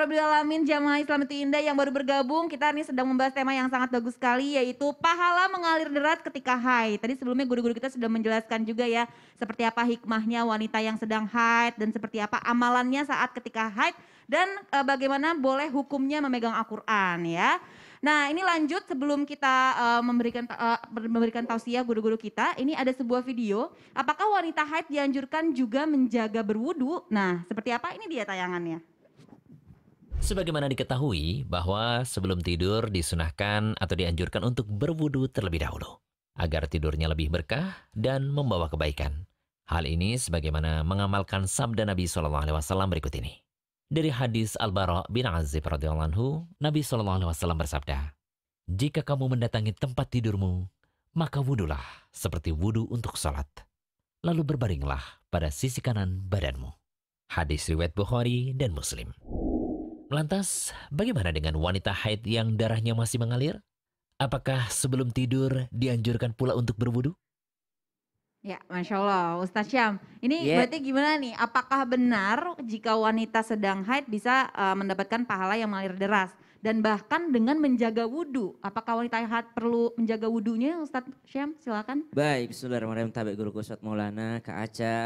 Rabbil Alamin, jamaah Islam itu indah yang baru bergabung. Kita ini sedang membahas tema yang sangat bagus sekali, yaitu pahala mengalir deras ketika haid. Tadi sebelumnya guru-guru kita sudah menjelaskan juga ya, seperti apa hikmahnya wanita yang sedang haid dan seperti apa amalannya saat ketika haid dan bagaimana boleh hukumnya memegang Al-Quran ya. Nah ini lanjut sebelum kita memberikan tausiah guru-guru kita, ini ada sebuah video. Apakah wanita haid dianjurkan juga menjaga berwudu? Nah seperti apa ini dia tayangannya. Sebagaimana diketahui bahwa sebelum tidur disunahkan atau dianjurkan untuk berwudu terlebih dahulu, agar tidurnya lebih berkah dan membawa kebaikan. Hal ini sebagaimana mengamalkan sabda Nabi SAW berikut ini. Dari hadis Al-Bara bin Azib radhiyallahu anhu, Nabi SAW bersabda, "Jika kamu mendatangi tempat tidurmu, maka wudulah seperti wudu untuk salat. Lalu berbaringlah pada sisi kanan badanmu." Hadis riwayat Bukhari dan Muslim. Lantas, bagaimana dengan wanita haid yang darahnya masih mengalir? Apakah sebelum tidur dianjurkan pula untuk berwudu? Ya, Masya Allah, Ustadz Syam. Ini Ya, berarti gimana nih? Apakah benar jika wanita sedang haid bisa mendapatkan pahala yang mengalir deras? Dan bahkan dengan menjaga wudhu. Apakah wanita haid perlu menjaga wudhunya, Ustadz Syam? Silakan. baik. Bismillahirrahmanirrahim. Tabi guru Ustadz Maulana, Kak Aca,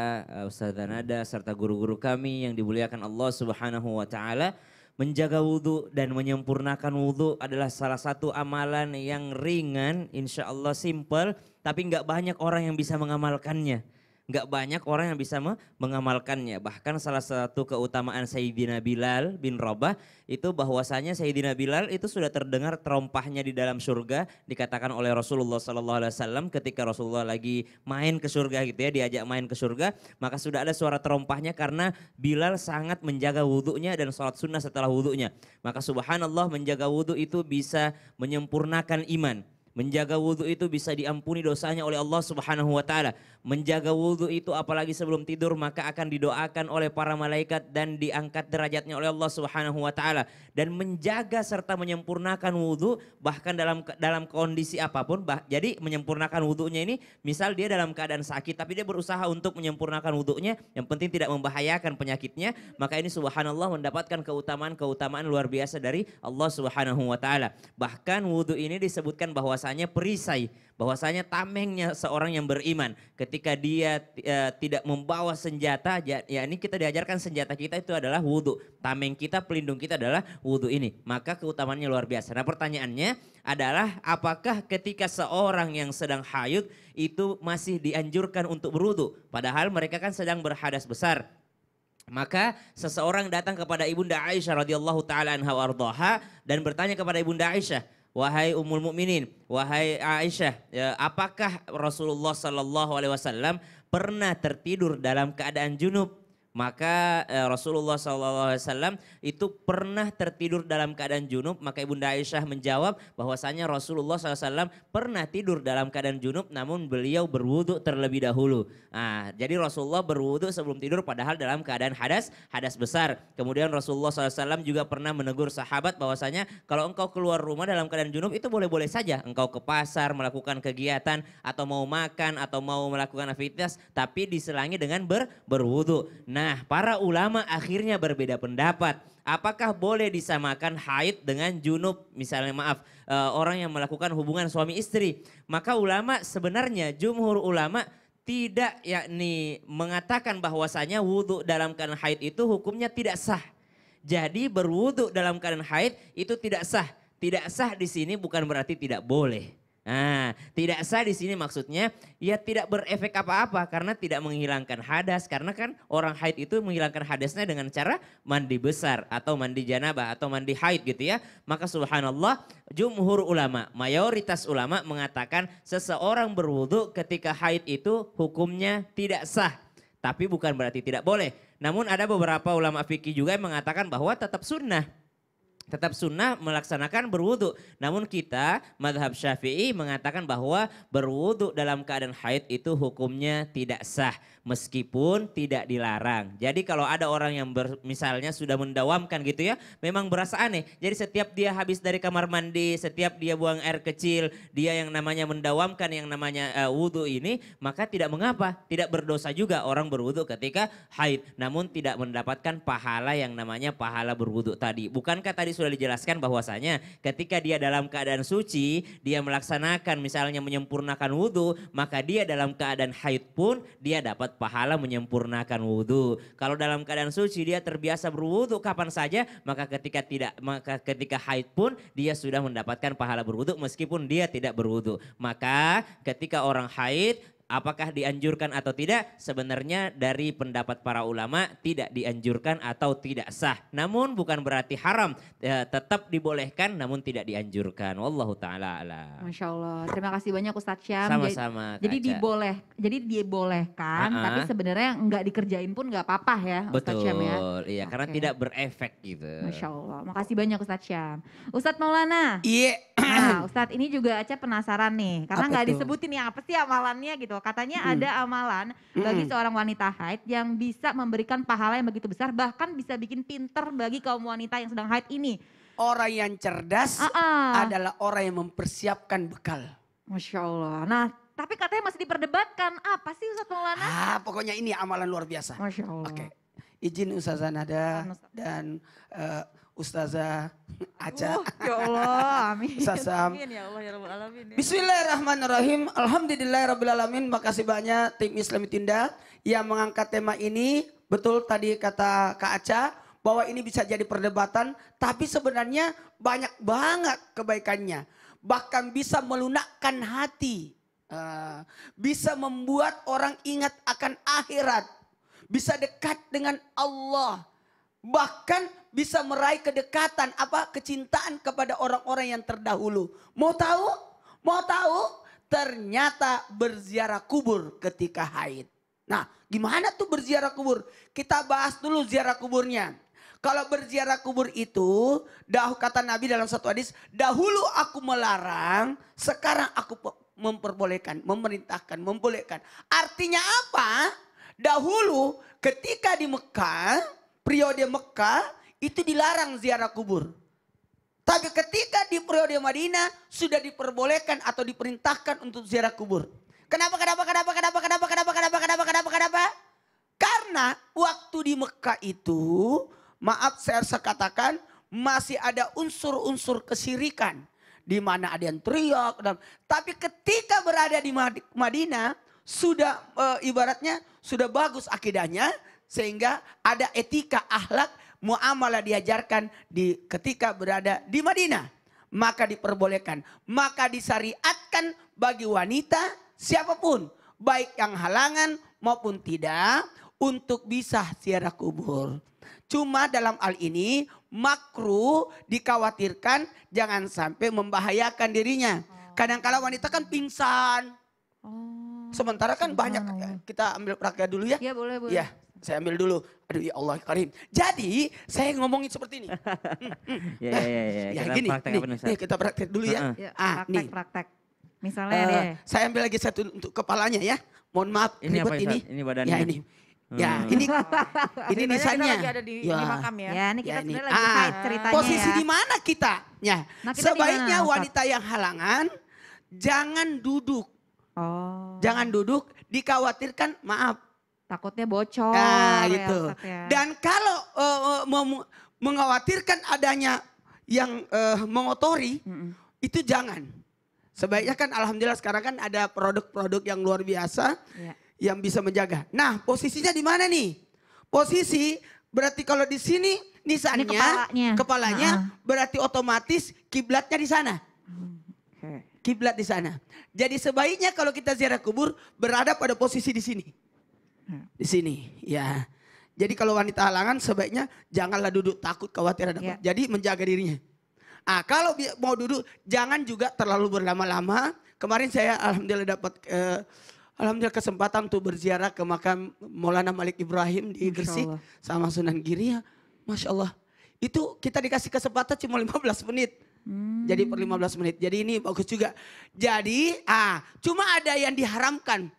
Ustazah Nada, serta guru-guru kami yang dimuliakan Allah Subhanahu wa Ta'ala. Menjaga wudhu dan menyempurnakan wudhu adalah salah satu amalan yang ringan, insya Allah simple, tapi nggak banyak orang yang bisa mengamalkannya. Nggak banyak orang yang bisa mengamalkannya. Bahkan salah satu keutamaan Sayyidina Bilal bin Rabah itu bahwasanya Sayyidina Bilal itu sudah terdengar terompahnya di dalam surga. Dikatakan oleh Rasulullah SAW ketika Rasulullah lagi main ke surga gitu ya, diajak main ke surga. Maka sudah ada suara terompahnya karena Bilal sangat menjaga wudhunya dan sholat sunnah setelah wudhunya. Maka subhanallah, menjaga wudhu itu bisa menyempurnakan iman. Menjaga wudhu itu bisa diampuni dosanya oleh Allah Subhanahu wa Ta'ala. Menjaga wudhu itu apalagi sebelum tidur maka akan didoakan oleh para malaikat dan diangkat derajatnya oleh Allah Subhanahu wa Ta'ala. Dan menjaga serta menyempurnakan wudhu bahkan dalam kondisi apapun. Jadi menyempurnakan wudhunya ini, misal dia dalam keadaan sakit tapi dia berusaha untuk menyempurnakan wudhunya, yang penting tidak membahayakan penyakitnya, maka ini subhanallah mendapatkan keutamaan luar biasa dari Allah Subhanahu wa Ta'ala. Bahkan wudhu ini disebutkan bahwasanya perisai, bahwasanya tamengnya seorang yang beriman ketika dia tidak membawa senjata, ya ini kita diajarkan senjata kita itu adalah wudhu. Tameng kita, pelindung kita adalah wudhu ini. Maka keutamaannya luar biasa. Nah pertanyaannya adalah apakah ketika seorang yang sedang haid itu masih dianjurkan untuk berwudhu? Padahal mereka kan sedang berhadas besar. Maka seseorang datang kepada Ibunda Aisyah radhiyallahu taala anha wardaha dan bertanya kepada Ibunda Aisyah, "Wahai Ummul Mukminin, wahai Aisyah, apakah Rasulullah sallallahu alaihi wasallam pernah tertidur dalam keadaan junub?" Maka Rasulullah SAW itu pernah tertidur dalam keadaan junub. Maka Ibunda Aisyah menjawab bahwasanya Rasulullah SAW pernah tidur dalam keadaan junub namun beliau berwudu terlebih dahulu. Nah, jadi Rasulullah berwudu sebelum tidur padahal dalam keadaan hadas besar. Kemudian Rasulullah SAW juga pernah menegur sahabat bahwasanya kalau engkau keluar rumah dalam keadaan junub itu boleh-boleh saja. Engkau ke pasar melakukan kegiatan atau mau makan atau mau melakukan aktivitas tapi diselangi dengan berwudu. Nah, para ulama akhirnya berbeda pendapat. Apakah boleh disamakan haid dengan junub? Misalnya orang yang melakukan hubungan suami istri. Maka ulama sebenarnya jumhur ulama tidak yakni mengatakan bahwasanya wudhu dalam keadaan haid itu hukumnya tidak sah. Jadi berwudhu dalam keadaan haid itu tidak sah. Tidak sah di sini bukan berarti tidak boleh. Nah, tidak sah di sini maksudnya ya tidak berefek apa-apa karena tidak menghilangkan hadas. Karena kan orang haid itu menghilangkan hadasnya dengan cara mandi besar atau mandi janabah atau mandi haid gitu ya. Maka subhanallah jumhur ulama, mayoritas ulama mengatakan seseorang berwudu ketika haid itu hukumnya tidak sah. Tapi bukan berarti tidak boleh. Namun ada beberapa ulama fikih juga yang mengatakan bahwa tetap sunnah. Tetap sunnah melaksanakan berwudu. Namun kita madhab Syafi'i mengatakan bahwa berwudu dalam keadaan haid itu hukumnya tidak sah. Meskipun tidak dilarang. Jadi kalau ada orang yang misalnya sudah mendawamkan gitu ya. Memang berasa aneh. Jadi setiap dia habis dari kamar mandi. Setiap dia buang air kecil. Dia yang namanya mendawamkan yang namanya wudu ini. Maka tidak mengapa. Tidak berdosa juga orang berwudu ketika haid. Namun tidak mendapatkan pahala yang namanya pahala berwudu tadi. Bukankah tadi sudah dijelaskan bahwasanya ketika dia dalam keadaan suci. Dia melaksanakan misalnya menyempurnakan wudu. Maka dia dalam keadaan haid pun dia dapat pahala menyempurnakan wudhu. Kalau dalam keadaan suci dia terbiasa berwudhu kapan saja, maka ketika haid pun dia sudah mendapatkan pahala berwudhu meskipun dia tidak berwudhu. Maka ketika orang haid apakah dianjurkan atau tidak? Sebenarnya dari pendapat para ulama tidak dianjurkan atau tidak sah. Namun bukan berarti haram, tetap dibolehkan namun tidak dianjurkan. Wallahu taala alam. Masya Allah, terima kasih banyak Ustadz Syam. Sama-sama. Jadi dibolehkan, tapi sebenarnya nggak dikerjain pun nggak apa-apa ya Ustadz Syam ya. Betul, iya karena tidak berefek gitu. Masya Allah, makasih banyak Ustadz Syam. Ustadz Maulana. Iya. Nah Ustadz ini juga Aca penasaran nih, karena Apa nggak tuh? disebutin ya apa sih amalannya gitu. Katanya ada amalan bagi seorang wanita haid yang bisa memberikan pahala yang begitu besar, bahkan bisa bikin pinter bagi kaum wanita yang sedang haid ini. Orang yang cerdas adalah orang yang mempersiapkan bekal. Masya Allah. Nah tapi katanya masih diperdebatkan, apa sih Ustadz Maulana? Pokoknya ini amalan luar biasa. Masya Allah. Oke. Izin Ustazah Nada dan Ustazah Aca. Ya Allah, amin. Ustazah. Amin ya Allah ya Rabbal Alamin. Ya. Bismillahirrahmanirrahim. Alhamdulillahirrahmanirrahim. Makasih banyak tim Islami Tindak yang mengangkat tema ini. Betul tadi kata Kak Aca bahwa ini bisa jadi perdebatan. Tapi sebenarnya banyak banget kebaikannya. Bahkan bisa melunakkan hati. Bisa membuat orang ingat akan akhirat. Bisa dekat dengan Allah. Bahkan bisa meraih kedekatan, kecintaan kepada orang-orang yang terdahulu. Mau tahu? Mau tahu? Ternyata berziarah kubur ketika haid. Nah, gimana tuh berziarah kubur? Kita bahas dulu ziarah kuburnya. Kalau berziarah kubur itu, kata Nabi dalam satu hadis, dahulu aku melarang, sekarang aku memperbolehkan, memerintahkan, membolehkan. Artinya apa? Dahulu ketika di Mekah, periode Mekah itu dilarang ziarah kubur. Tapi ketika di periode Madinah sudah diperbolehkan atau diperintahkan untuk ziarah kubur. Kenapa? Karena waktu di Mekah itu, maaf saya harus katakan, masih ada unsur-unsur kesyirikan. Di mana ada yang teriak. Tapi ketika berada di Madinah, sudah ibaratnya sudah bagus akidahnya. Sehingga ada etika akhlak muamalah diajarkan ketika berada di Madinah. Maka diperbolehkan. Maka disyariatkan bagi wanita siapapun. Baik yang halangan maupun tidak. Untuk bisa ziarah kubur. Cuma dalam hal ini makruh dikhawatirkan jangan sampai membahayakan dirinya. Kadang-kala wanita kan pingsan. Sementara kan banyak. Kita ambil praktek dulu ya. Iya boleh. Ya. Saya ambil dulu. Aduh ya Allah Karim. Jadi saya ngomongin seperti ini. Ya, gini. praktek Nih, kita praktek dulu ya. Praktek. Misalnya deh. Saya ambil lagi satu untuk kepalanya ya. Mohon maaf Ini ribet apa, ini. Ini badannya. Ya ini. Ya ini nisannya. Kita lagi ada di makam ya. Ya ini kita Ya, ini. sebenarnya lagi haid ceritanya Posisi ya. di mana kita? Ya. Nah, kita Sebaiknya di mana, wanita yang halangan jangan duduk. Oh. Jangan duduk, dikhawatirkan maaf. Takutnya bocor. Nah ya, gitu. Ustadz ya. Dan kalau mengkhawatirkan adanya yang mengotori, itu jangan. Sebaiknya kan alhamdulillah sekarang kan ada produk-produk yang luar biasa yang bisa menjaga. Nah posisinya di mana nih? Posisi berarti kalau di sini nisannya, kepalanya berarti otomatis kiblatnya di sana. Kiblat di sana. Jadi sebaiknya kalau kita ziarah kubur berada pada posisi di sini. Di sini, ya. Jadi kalau wanita halangan sebaiknya janganlah duduk takut khawatir ada apa. Jadi menjaga dirinya. Kalau mau duduk jangan juga terlalu berlama-lama. Kemarin saya alhamdulillah dapat kesempatan untuk berziarah ke makam Maulana Malik Ibrahim di Gresik sama Sunan Giri. Masya Allah, itu kita dikasih kesempatan cuma 15 menit. Jadi per 15 menit. Jadi ini bagus juga. Jadi cuma ada yang diharamkan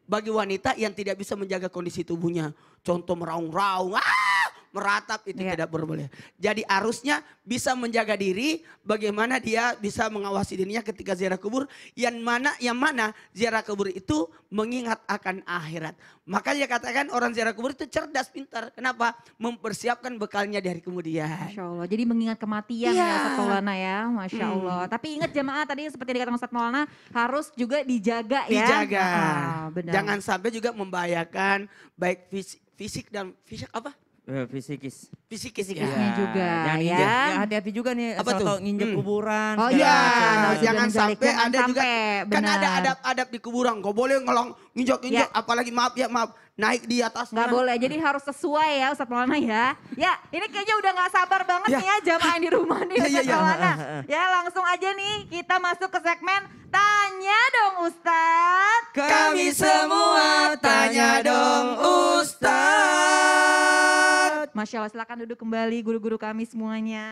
bagi wanita yang tidak bisa menjaga kondisi tubuhnya. Contoh meraung-raung, meratap itu tidak boleh. Jadi harusnya bisa menjaga diri, bagaimana dia bisa mengawasi dirinya ketika ziarah kubur, yang mana ziarah kubur itu mengingat akan akhirat. Makanya katakan orang ziarah kubur itu cerdas, pintar. Kenapa? Mempersiapkan bekalnya di hari kemudian. Masya Allah, jadi mengingat kematian ya Ustadz Maulana ya, Masya Allah. Tapi ingat jemaah tadi seperti dikatakan Ustadz Maulana harus juga dijaga ya. Dijaga. Benar. Jangan sampai juga membahayakan baik fisik dan apa? Fisikis. Fisikis ya. Fisikisnya juga Jangan ya. injek. Ya, hati-hati juga nih Apa asal tuh? tahu nginjek kuburan. Oh segala iya, macam. jangan jangan menjalik, sampai jangan ada juga sampai, kan ada benar. adab-adab di kuburan. Gak boleh ngelong injok-injok, apalagi maaf naik di atas. Nggak boleh, jadi harus sesuai ya Ustadz Maulana ya. Ya ini kayaknya udah gak sabar banget nih ya jamaah yang di rumah nih Ustadz Maulana. Ya langsung aja nih kita masuk ke segmen Tanya Dong Ustadz. Kami semua tanya dong Ustadz. Masya Allah, silakan duduk kembali guru-guru kami semuanya.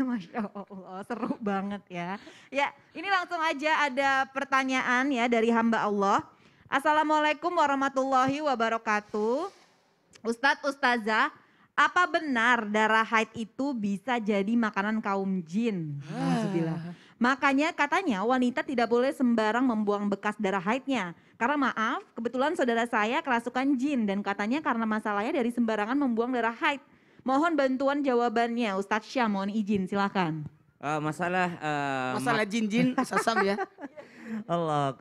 Masya Allah, seru banget ya. Ya, ini langsung aja ada pertanyaan ya dari hamba Allah. Assalamualaikum warahmatullahi wabarakatuh. Ustadz, Ustazah, apa benar darah haid itu bisa jadi makanan kaum jin? Alhamdulillah. Makanya katanya wanita tidak boleh sembarang membuang bekas darah haidnya. Karena maaf, kebetulan saudara saya kerasukan jin dan katanya karena masalahnya dari sembarangan membuang darah haid. Mohon bantuan jawabannya Ustadz Syam, mohon izin silakan. Masalah jin-jin sasam ya. Allah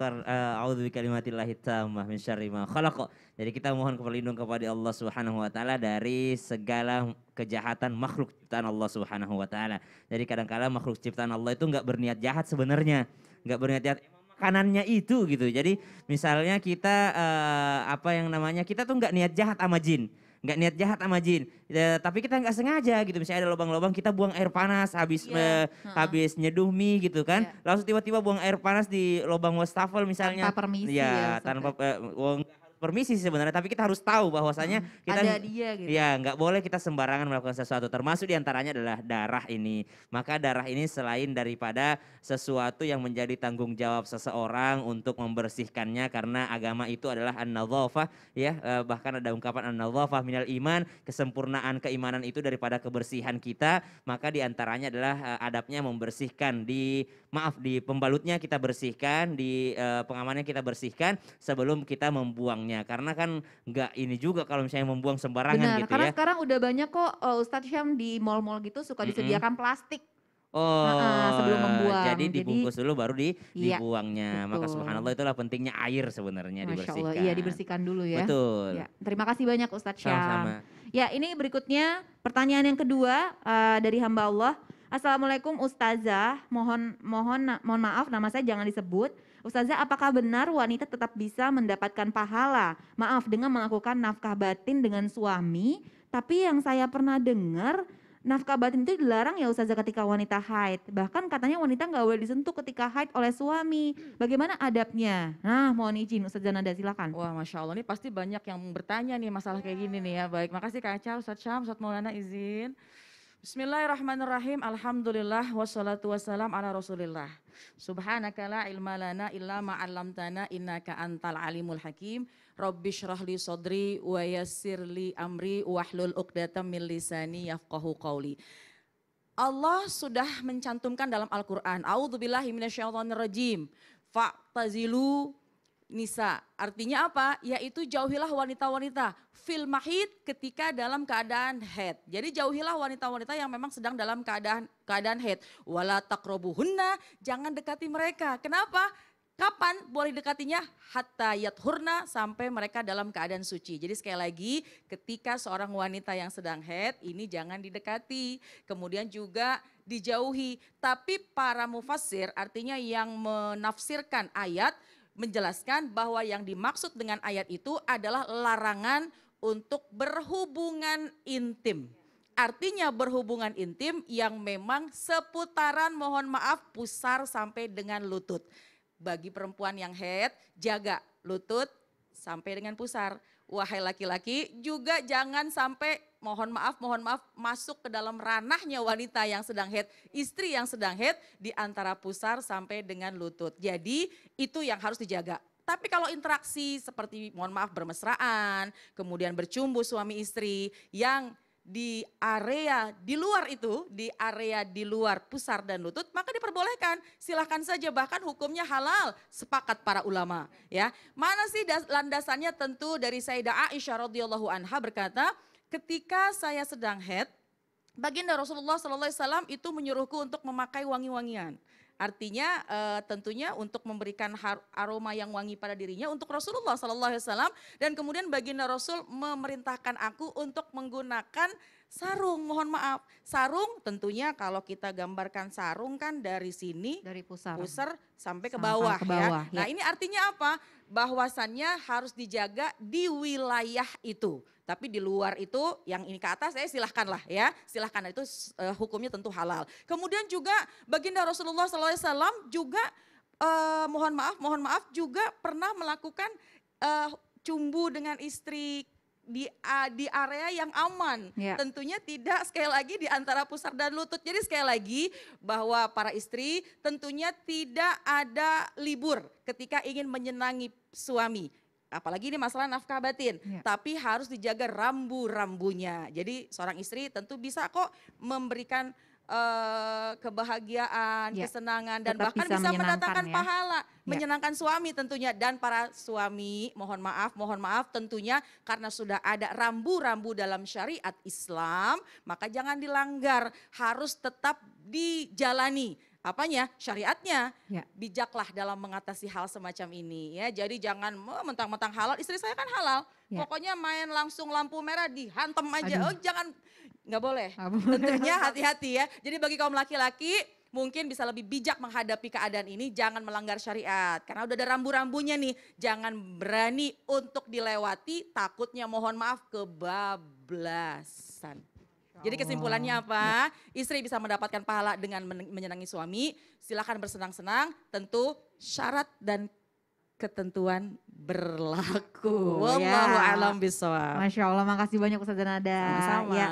a'udzu bikalimatillahi tammah min syarri ma khalaq. Jadi kita mohon perlindungan kepada Allah Subhanahu wa taala dari segala kejahatan makhluk ciptaan Allah Subhanahu wa taala. Jadi kadang-kala makhluk ciptaan Allah itu enggak berniat jahat sebenarnya. Enggak berniat jahat, emang makanannya itu gitu. Jadi misalnya kita kita tuh enggak niat jahat sama jin. Nggak niat jahat sama jin, tapi kita nggak sengaja gitu. Misalnya ada lubang-lubang kita buang air panas habis nyeduh mie gitu kan, langsung tiba-tiba buang air panas di lubang wastafel misalnya. Tanpa permisi ya, tanpa permisi sebenarnya, tapi kita harus tahu bahwasanya kita ada dia gitu. Ya nggak boleh kita sembarangan melakukan sesuatu, termasuk diantaranya adalah darah ini. Maka darah ini selain daripada sesuatu yang menjadi tanggung jawab seseorang untuk membersihkannya, karena agama itu adalah an-nadzafah ya, bahkan ada ungkapan an-nadzafah minal iman, kesempurnaan keimanan itu daripada kebersihan kita. Maka diantaranya adalah adabnya membersihkan, di pembalutnya kita bersihkan, di pengamannya kita bersihkan sebelum kita membuangnya. Karena kan nggak ini juga kalau misalnya membuang sembarangan. Benar, gitu karena ya. sekarang udah banyak kok Ustadz Syam di mall-mall gitu suka disediakan plastik. Oh, sebelum membuang. jadi dibungkus dulu baru Iya, dibuangnya. Maka betul. subhanallah itulah pentingnya air sebenarnya Masya dibersihkan. Allah, iya dibersihkan dulu ya. Betul. Ya, terima kasih banyak Ustadz Syam. Sama-sama. Ya ini berikutnya pertanyaan yang kedua dari hamba Allah. Assalamualaikum Ustazah, mohon maaf nama saya jangan disebut. Ustazah, apakah benar wanita tetap bisa mendapatkan pahala? Maaf, dengan melakukan nafkah batin dengan suami, tapi yang saya pernah dengar nafkah batin itu dilarang ya Ustazah ketika wanita haid. Bahkan katanya wanita nggak boleh disentuh ketika haid oleh suami. Bagaimana adabnya? Nah, mohon izin Ustazah Nada silakan. Wah, Masya Allah, ini pasti banyak yang bertanya nih masalah kayak gini nih ya. Baik, makasih Kak Aca, Ustadz Syam, Ustadz Maulana izin. Bismillahirrahmanirrahim, alhamdulillah, wassalatu wassalam ala rasulillah. Subhanaka la ilma lana illa ma'allamtana innaka antal alimul hakim. Rabbi syrahli sodri wa yassirli amri wahlul uqdatam min lisani yafqahu qawli. Allah sudah mencantumkan dalam Al-Quran, A'udzubillahi minasyaitonirrajim, fa'tazilu nisa. Artinya apa? Yaitu jauhilah wanita-wanita fil mahid ketika dalam keadaan haid. Jadi jauhilah wanita-wanita yang memang sedang dalam keadaan haid. Wala taqrabuhunna, jangan dekati mereka. Kenapa? Kapan boleh dekatinya? Hatta yathurna, sampai mereka dalam keadaan suci. Jadi sekali lagi ketika seorang wanita yang sedang haid ini jangan didekati. Kemudian juga dijauhi. Tapi para mufassir, artinya yang menafsirkan ayat, menjelaskan bahwa yang dimaksud dengan ayat itu adalah larangan untuk berhubungan intim. Artinya berhubungan intim yang memang seputaran, mohon maaf, pusar sampai dengan lutut. Bagi perempuan yang haid, jaga lutut sampai dengan pusar. Wahai laki-laki juga jangan sampai mohon maaf masuk ke dalam ranahnya wanita yang sedang haid, istri yang sedang haid di antara pusar sampai dengan lutut. Jadi itu yang harus dijaga. Tapi kalau interaksi seperti mohon maaf bermesraan, kemudian bercumbu suami istri yang di area di luar itu, di area di luar pusar dan lutut, maka diperbolehkan. Silahkan saja, bahkan hukumnya halal, sepakat para ulama. Ya, mana sih landasannya? Tentu dari Sayyidah Aisyah radhiyallahu anha berkata, ketika saya sedang haid, baginda Rasulullah SAW itu menyuruhku untuk memakai wangi-wangian. Artinya tentunya untuk memberikan aroma yang wangi pada dirinya untuk Rasulullah SAW, dan kemudian baginda Rasul memerintahkan aku untuk menggunakan sarung. Mohon maaf, sarung tentunya kalau kita gambarkan sarung kan dari sini Dari pusar. sampai ke Sampai bawah, ke bawah, ya. Nah, ini artinya apa? Bahwasannya harus dijaga di wilayah itu. Tapi di luar itu yang ini ke atas silahkanlah ya. Silahkan, itu hukumnya tentu halal. Kemudian juga baginda Rasulullah SAW juga mohon maaf juga pernah melakukan cumbu dengan istri di area yang aman. Ya. Tentunya tidak sekali lagi di antara pusar dan lutut. Jadi sekali lagi bahwa para istri tentunya tidak ada libur ketika ingin menyenangi suami. Apalagi ini masalah nafkah batin, tapi harus dijaga rambu-rambunya. Jadi seorang istri tentu bisa kok memberikan kebahagiaan, kesenangan, dan Tetap bahkan bisa bisa mendatangkan menyenangkan ya. pahala. Menyenangkan suami tentunya, dan para suami mohon maaf tentunya karena sudah ada rambu-rambu dalam syariat Islam, maka jangan dilanggar, harus tetap dijalani. Apanya? Syariatnya. Ya. Bijaklah dalam mengatasi hal semacam ini ya. Jadi jangan mentang-mentang halal, istri saya kan halal. Ya. Pokoknya main langsung lampu merah dihantam aja. Aduh. Oh jangan, nggak boleh. Nggak boleh. Tentunya hati-hati ya. Jadi bagi kaum laki-laki mungkin bisa lebih bijak menghadapi keadaan ini, jangan melanggar syariat. Karena udah ada rambu-rambunya nih, jangan berani untuk dilewati, takutnya mohon maaf kebablasan. Jadi kesimpulannya apa? Istri bisa mendapatkan pahala dengan menyenangi suami, silakan bersenang-senang, tentu syarat dan ketentuan berlaku. Wallahu a'lam bishawab. Masya Allah, makasih banyak Ustazah Nada. Sama-sama. Ya.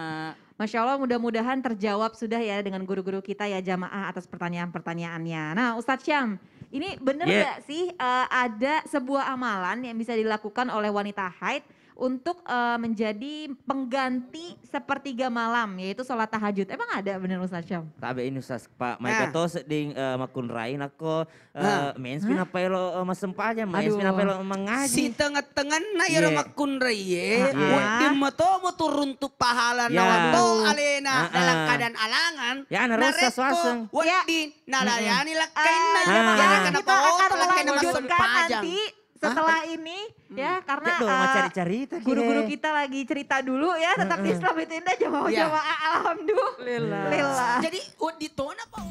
Masya Allah, mudah-mudahan terjawab sudah ya dengan guru-guru kita ya jamaah atas pertanyaan-pertanyaannya. Nah Ustadz Syam, ini benar nggak sih ada sebuah amalan yang bisa dilakukan oleh wanita haid untuk menjadi pengganti sepertiga malam, yaitu sholat tahajud? Emang ada bener Ustadz Syam? Tabe ini Ustaz Pak, may kato ding makun rain ako, main spin apa lo masempaja, main spin apa lo mengaji. Si tengah-tengah na ira makun raye, Yeah. di mo turun tu pahala Yeah. na wato alena dalam keadaan alangan. Ya, narusa swaseng. Wadi nalayani lakain na Kita yan. akan melanjutkan nanti setelah ini ya, karena Betul, mau cari-cari guru-guru kita lagi cerita dulu ya, tetap di Islam itu Indah, jamaah-jamaah, alhamdulillah. Jadi di tona pa.